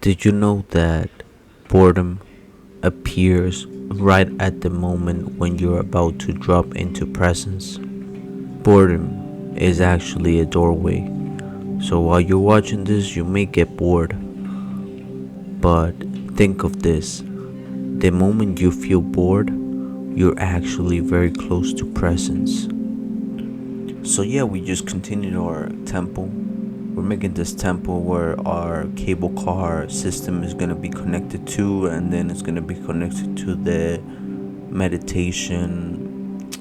Did you know that boredom appears right at the moment when you're about to drop into presence? Boredom is actually a doorway. So while you're watching this, you may get bored. But think of this: the moment you feel bored, you're actually very close to presence. So, yeah, we just continued our temple. We're making this temple where our cable car system is going to be connected to, and then it's going to be connected to the meditation.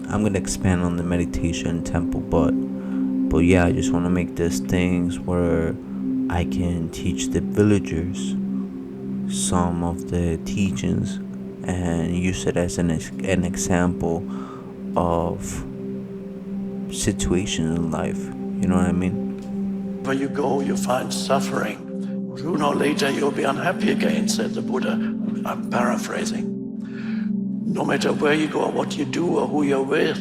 I'm going to expand on the meditation temple, but yeah, I just want to make these things where I can teach the villagers some of the teachings and use it as an example of situations in life. You know what I mean? Where you go, you find suffering. Sooner or later, you'll be unhappy again, said the Buddha. I'm paraphrasing. No matter where you go or what you do or who you're with,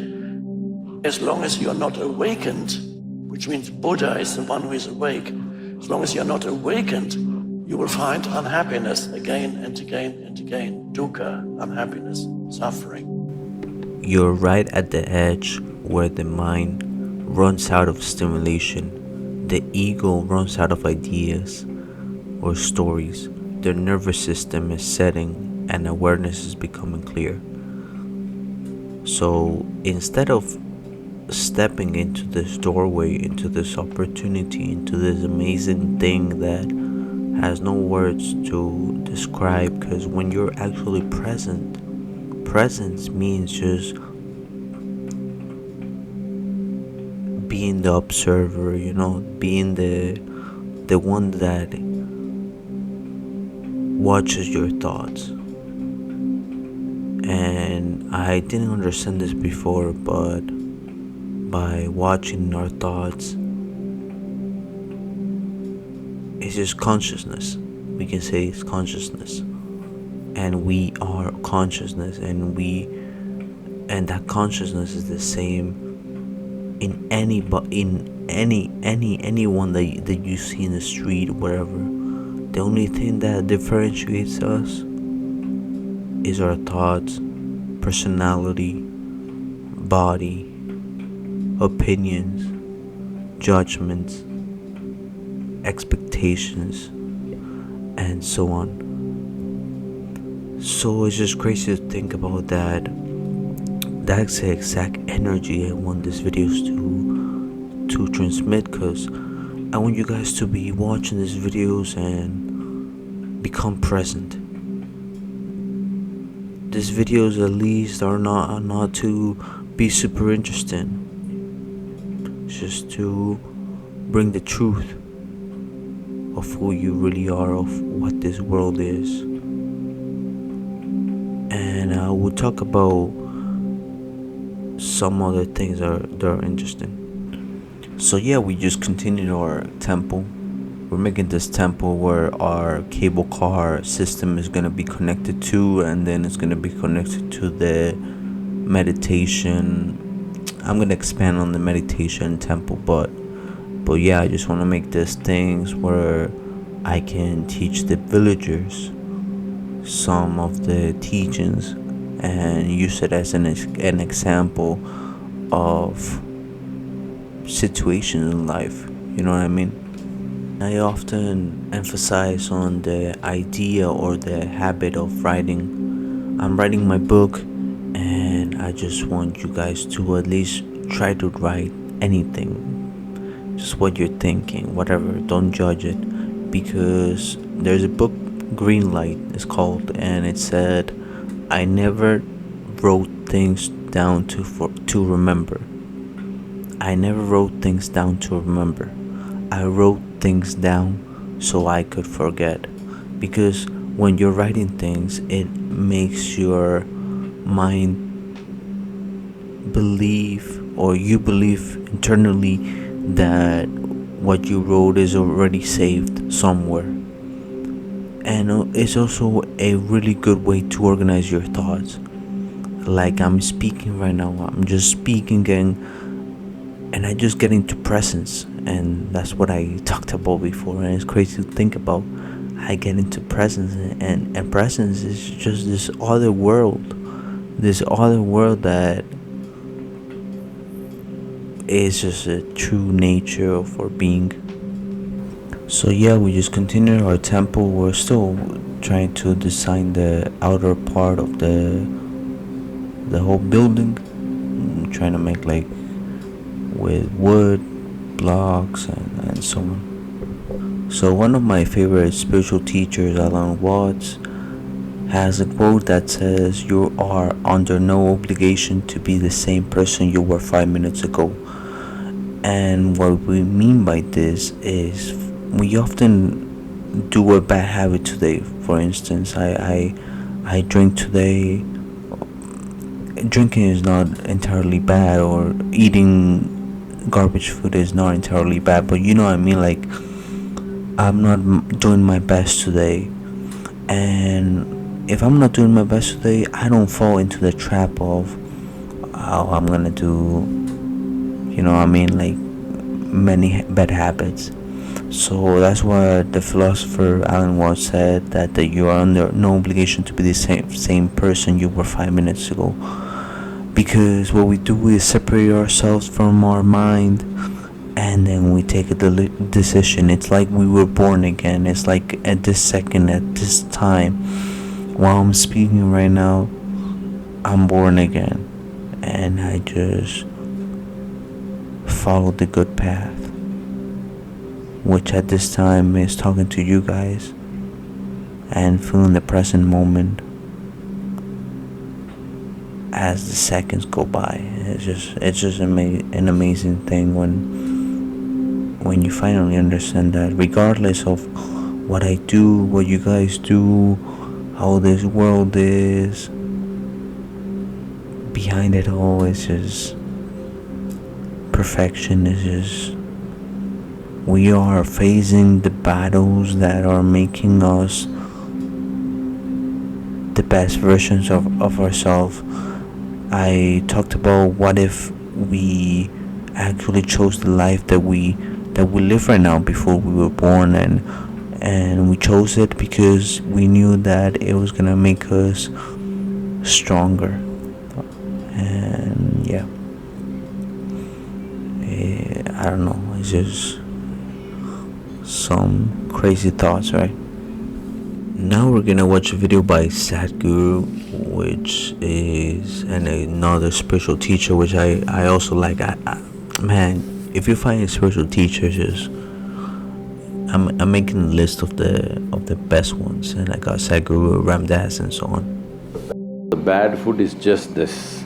as long as you're not awakened, which means Buddha is the one who is awake, as long as you're not awakened, you will find unhappiness again and again and again. Dukkha, unhappiness, suffering. You're right at the edge where the mind runs out of stimulation, the ego runs out of ideas or stories, the nervous system is setting, and awareness is becoming clear. So instead of stepping into this doorway, into this opportunity, into this amazing thing that has no words to describe, because when you're actually present, presence means just being the observer, being the one that watches your thoughts. And I didn't understand this before, but by watching our thoughts, it's just consciousness. We can say it's consciousness, and we are consciousness, and that consciousness is the same in anyone that you see in the street, wherever. The only thing that differentiates us is our thoughts, personality, body, opinions, judgments, expectations, and so on. So it's just crazy to think about that. That's the exact energy I want these videos to transmit, because I want you guys to be watching these videos and become present. These videos at least are not to be super interesting, just to bring the truth of who you really are, of what this world is. And I will talk about some other things that are interesting. So yeah, we just continued our temple. We're making this temple where our cable car system is going to be connected to, and then it's going to be connected to the meditation. I'm going to expand on the meditation temple, but yeah, I just want to make these things where I can teach the villagers some of the teachings and use it as an example of situations in life. You know what I mean? I often emphasize on the idea or the habit of writing. I'm writing my book, and I just want you guys to at least try to write anything, just what you're thinking, whatever. Don't judge it, because there's a book, Green Light it's called, and it said, I never wrote things down to remember. I never wrote things down to remember. I wrote things down so I could forget. Because when you're writing things, it makes your mind believe, or you believe internally, that what you wrote is already saved somewhere. And it's also a really good way to organize your thoughts. Like I'm speaking right now, I'm just speaking, and I just get into presence, and that's what I talked about before. And it's crazy to think about. I get into presence, and presence is just this other world, that is just a true nature of our being. So yeah, we just continue our temple. We're still trying to design the outer part of the whole building. Trying to make like with wood, blocks, and so on. So one of my favorite spiritual teachers, Alan Watts, has a quote that says, "You are under no obligation to be the same person you were 5 minutes ago." And what we mean by this is we often do a bad habit today. For instance, I drink today. Drinking is not entirely bad, or eating garbage food is not entirely bad, but you know what I mean, like I'm not doing my best today. And if I'm not doing my best today, I don't fall into the trap of, oh, I'm gonna do, you know what I mean, like many bad habits. So that's what the philosopher Alan Watts said, that you are under no obligation to be the same person you were 5 minutes ago. Because what we do is separate ourselves from our mind, and then we take a decision. It's like we were born again. It's like at this second, at this time, while I'm speaking right now, I'm born again, and I just follow the good path, which at this time is talking to you guys and feeling the present moment as the seconds go by. It's just an amazing thing when you finally understand that, regardless of what I do, what you guys do, how this world is, behind it all is just perfection. Is just we are facing the battles that are making us the best versions of ourselves. I talked about what if we actually chose the life that we live right now before we were born, and we chose it because we knew that it was gonna make us stronger. And yeah, I don't know, it's just some crazy thoughts, right? Now we're gonna watch a video by Sadghuru, which is another spiritual teacher, which I also like. Man, if you find a spiritual teacher, just I'm making a list of the best ones, and I got Sadhguru, Ramdas, and so on. The bad food is just this: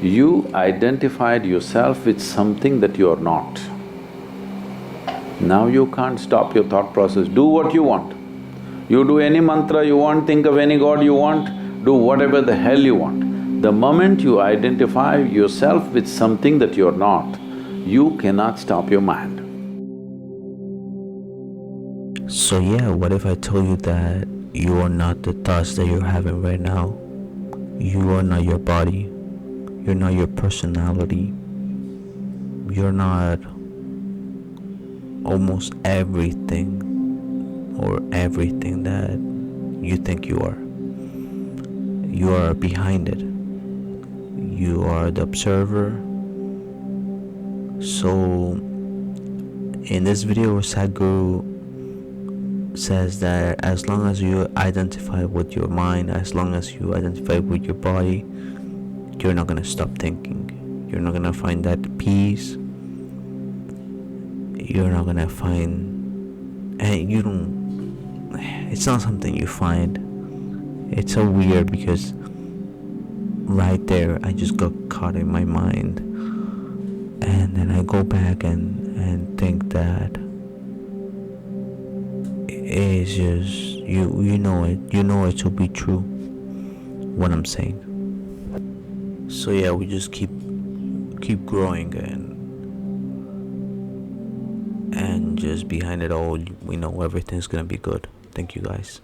you identified yourself with something that you are not. Now you can't stop your thought process. Do what you want. You do any mantra you want, think of any god you want, do whatever the hell you want. The moment you identify yourself with something that you're not, you cannot stop your mind. So yeah, what if I told you that you are not the thoughts that you're having right now? You are not your body. You're not your personality. You're not almost everything or everything that you think you are. You are behind it. You are the observer. So in this video, Sadhguru says that as long as you identify with your mind, as long as you identify with your body, you're not gonna stop thinking. You're not gonna find that peace. You're not gonna find, and you don't, it's not something you find. It's so weird because right there I just got caught in my mind, and then I go back and think that it's just you know it to be true what I'm saying. So yeah, we just keep growing, and just behind it all, we know everything's gonna be good. Thank you guys.